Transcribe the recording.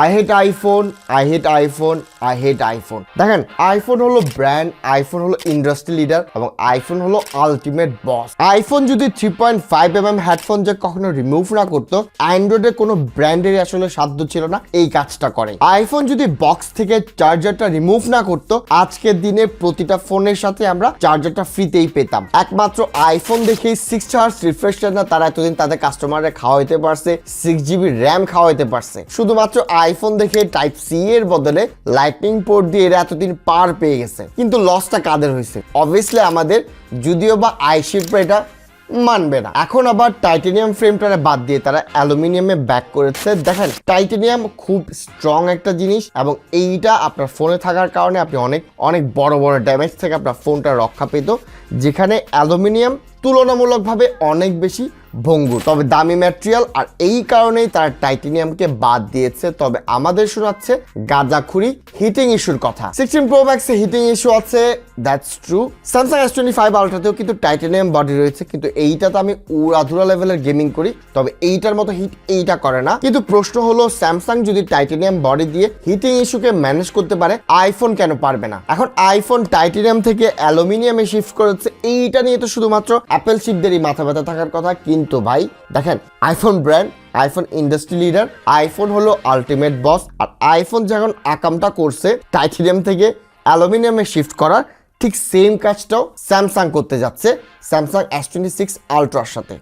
I hate iPhone, I hate iPhone, I hate iPhone. দেখেন, iPhone হলো brand, iPhone হলো industry leader এবং iPhone হলো আলটিমেট বস। IPhone যদি 3.5mm হেডফোন যে কখনো রিমুভ না করতো, অ্যান্ড্রয়েডের কোনো ব্র্যান্ডেরই আসলে সাধ্য ছিল না এই কাজটা করে। আইফোন যদি বক্স থেকে চার্জারটা রিমুভ না করতো, আজকের দিনে প্রতিটা ফোনের সাথে আমরা চার্জারটা ফ্রিতেই পেতাম। একমাত্র আইফোন দেখেই 6 আওয়ার্স রিফ্রেশ না তারা এতদিন তাদের কাস্টমাররা খাওয়াইতে পারছে, 6GB র্যাম খাওয়াইতে পারছে। শুধুমাত্র আইফোন দেখে টাইপ সি এর বদলে লাইটনিং পোর্ট দিয়ে এরা এতদিন পার পেয়ে গেছে। কিন্তু লসটা কাদের হয়েছে? অবভিয়াসলি আমাদের, যদিও বা আইশিপরা এটা মানবে না। এখন আবার টাইটানিয়াম ফ্রেমটা বাদ দিয়ে তারা অ্যালুমিনিয়ামে ব্যাক করেছে। দেখেন, টাইটানিয়াম খুব স্ট্রং একটা জিনিস এবং এইটা আপনার ফোনে থাকার কারণে আপনি অনেক অনেক বড় বড় ড্যামেজ থেকে আপনার ফোনটা রক্ষা পেত, যেখানে অ্যালুমিনিয়াম তুলনামূলকভাবে অনেক বেশি ভঙ্গুর, তবে দামি ম্যাটেরিয়াল, আর এই কারণেই তারা টাইটানিয়ামকে বাদ দিয়েছে। তবে আমাদের শোনাচ্ছে গাঁজাখুরি হিটিং ইস্যুর কথা। 16 Pro Max এ হিটিং ইস্যু আছে, দ্যাটস ট্রু। স্যামসাং S25 আলট্রাতেও কিন্তু টাইটানিয়াম বডি রয়েছে, কিন্তু এইটাতে আমি উড়াধুরা লেভেলের গেমিং করি, তবে এইটার মতো হিট এইটা করে না। কিন্তু প্রশ্ন হলো, স্যামসাং যদি টাইটানিয়াম বডি দিয়ে হিটিং ইস্যুকে ম্যানেজ করতে পারে, আইফোন কেন পারবে না? এখন আইফোন টাইটানিয়াম থেকে অ্যালুমিনিয়ামে শিফট করেছে, এইটা নিয়ে তো শুধুমাত্র অ্যাপেল শিপদেরই মাথা ব্যথা থাকার কথা। কিন্তু ভাই দেখেন, iPhone brand, iPhone industry leader, iPhone হলো আলটিমেট বস। আর আইফোন যখন আকামটা করছে টাইটানিয়াম থেকে অ্যালুমিনিয়ামে শিফট করার, ঠিক সেম কাজটাও স্যামসাং করতে যাচ্ছে স্যামসাং S26 আলট্রার সাথে।